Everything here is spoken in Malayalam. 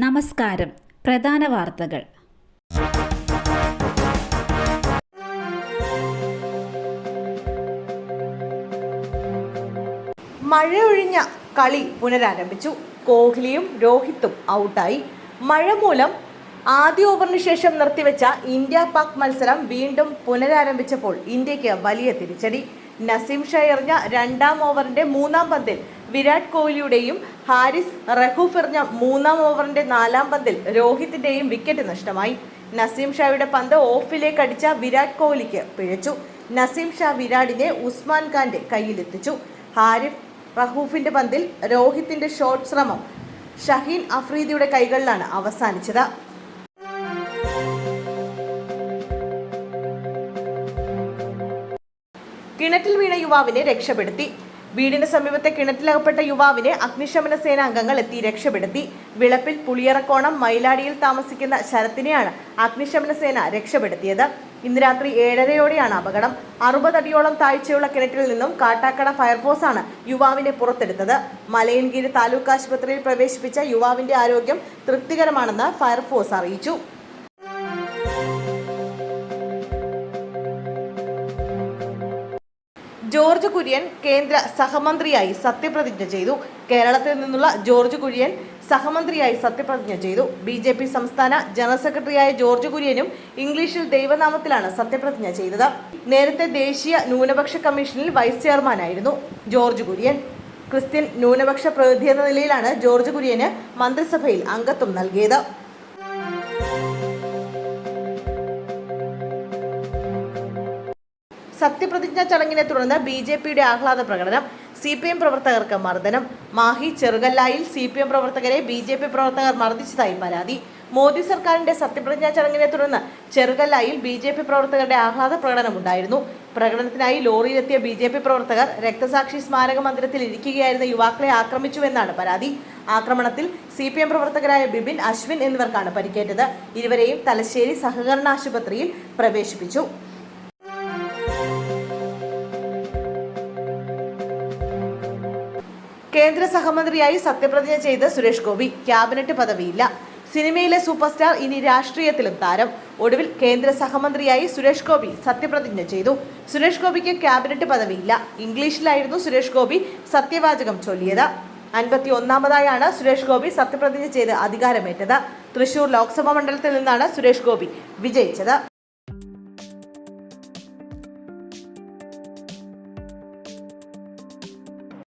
നമസ്കാരം. പ്രധാന വാർത്തകൾ. മഴയൊഴിഞ്ഞ കളി പുനരാരംഭിച്ചു. കോഹ്ലിയും രോഹിത്തും ഔട്ടായി. മഴ മൂലം ആദ്യ ഓവറിന് ശേഷം നിർത്തിവെച്ച ഇന്ത്യ പാക് മത്സരം വീണ്ടും പുനരാരംഭിച്ചപ്പോൾ ഇന്ത്യക്ക് വലിയ തിരിച്ചടി. നസീം ഷാ എറിഞ്ഞ രണ്ടാം ഓവറിന്റെ മൂന്നാം പന്തിൽ വിരാട് കോഹ്ലിയുടെയും ഹാരിസ് റഹൂഫ് എറിഞ്ഞ മൂന്നാം ഓവറിന്റെ നാലാം പന്തിൽ രോഹിത്തിന്റെയും വിക്കറ്റ് നഷ്ടമായി. നസീം ഷായുടെ പന്ത് ഓഫിലേക്ക് അടിച്ച വിരാട് കോഹ്ലിക്ക് പിഴച്ചു. നസീം ഷാ വിരാടിനെ ഉസ്മാൻ ഖാന്റെ കയ്യിലെത്തിച്ചു. ഹാരിസ് റഹൂഫിന്റെ പന്തിൽ രോഹിത്തിന്റെ ഷോട്ട് ശ്രമം ഷഹീൻ അഫ്രീദിയുടെ കൈകളിലാണ് അവസാനിച്ചത്. കിണറ്റിൽ വീണ യുവാവിനെ രക്ഷപ്പെടുത്തി. വീടിന് സമീപത്തെ കിണറ്റിലകപ്പെട്ട യുവാവിനെ അഗ്നിശമന സേനാംഗങ്ങൾ എത്തി രക്ഷപ്പെടുത്തി. വിളപ്പിൽ പുളിയറക്കോണം മൈലാടിയിൽ താമസിക്കുന്ന ശരത്തിനെയാണ് അഗ്നിശമന സേന രക്ഷപ്പെടുത്തിയത്. ഇന്ന് രാത്രി 7:30-യോടെയാണ് അപകടം. 60 അടിയോളം താഴ്ചയുള്ള കിണറ്റിൽ നിന്നും കാട്ടാക്കട ഫയർഫോഴ്സാണ് യുവാവിനെ പുറത്തെടുത്തത്. മലയൻകീഴ് താലൂക്ക് ആശുപത്രിയിൽ പ്രവേശിപ്പിച്ച യുവാവിന്റെ ആരോഗ്യം തൃപ്തികരമാണെന്ന് ഫയർഫോഴ്സ് അറിയിച്ചു. ജോർജ് കുര്യൻ കേന്ദ്ര സഹമന്ത്രിയായി സത്യപ്രതിജ്ഞ ചെയ്തു. കേരളത്തിൽ നിന്നുള്ള ജോർജ് കുര്യൻ സഹമന്ത്രിയായി സത്യപ്രതിജ്ഞ ചെയ്തു. BJP സംസ്ഥാന ജനറൽ സെക്രട്ടറിയായ ജോർജ് കുര്യനും ഇംഗ്ലീഷിൽ ദൈവനാമത്തിലാണ് സത്യപ്രതിജ്ഞ ചെയ്തത്. നേരത്തെ ദേശീയ ന്യൂനപക്ഷ കമ്മീഷനിൽ വൈസ് ചെയർമാനായിരുന്നു ജോർജ് കുര്യൻ. ക്രിസ്ത്യൻ ന്യൂനപക്ഷ പ്രതിനിധി എന്ന നിലയിലാണ് ജോർജ് കുര്യന് മന്ത്രിസഭയിൽ അംഗത്വം നൽകിയത്. സത്യപ്രതിജ്ഞാ ചടങ്ങിനെ തുടർന്ന് BJPയുടെ ആഹ്ലാദ പ്രകടനം. CPM പ്രവർത്തകർക്ക് മർദ്ദനം. മാഹി ചെറുകല്ലായിൽ CPM പ്രവർത്തകരെ BJP പ്രവർത്തകർ മർദ്ദിച്ചതായി പരാതി. മോദി സർക്കാരിന്റെ സത്യപ്രതിജ്ഞാ ചടങ്ങിനെ തുടർന്ന് ചെറുകല്ലായിൽ BJP പ്രവർത്തകരുടെ ആഹ്ലാദ പ്രകടനമുണ്ടായിരുന്നു. പ്രകടനത്തിനായി ലോറിയിലെത്തിയ BJP പ്രവർത്തകർ രക്തസാക്ഷി സ്മാരക മന്ദിരത്തിൽ ഇരിക്കുകയായിരുന്ന യുവാക്കളെ ആക്രമിച്ചുവെന്നാണ് പരാതി. ആക്രമണത്തിൽ CPM പ്രവർത്തകരായ ബിബിൻ, അശ്വിൻ എന്നിവർക്കാണ് പരിക്കേറ്റത്. ഇരുവരെയും തലശ്ശേരി സഹകരണ ആശുപത്രിയിൽ പ്രവേശിപ്പിച്ചു. കേന്ദ്ര സഹമന്ത്രിയായി സത്യപ്രതിജ്ഞ ചെയ്ത് സുരേഷ് ഗോപി. ക്യാബിനറ്റ് പദവിയില്ല. സിനിമയിലെ സൂപ്പർ സ്റ്റാർ ഇനി രാഷ്ട്രീയത്തിലും താരം. ഒടുവിൽ കേന്ദ്ര സഹമന്ത്രിയായി സുരേഷ് ഗോപി സത്യപ്രതിജ്ഞ ചെയ്തു. സുരേഷ് ഗോപിക്ക് ക്യാബിനറ്റ് പദവിയില്ല. ഇംഗ്ലീഷിലായിരുന്നു സുരേഷ് ഗോപി സത്യവാചകം ചൊല്ലിയത്. 51ാമതായാണ് സുരേഷ് ഗോപി സത്യപ്രതിജ്ഞ ചെയ്ത് അധികാരമേറ്റത്. തൃശൂർ ലോക്സഭാ മണ്ഡലത്തിൽ നിന്നാണ് സുരേഷ് ഗോപി വിജയിച്ചത്.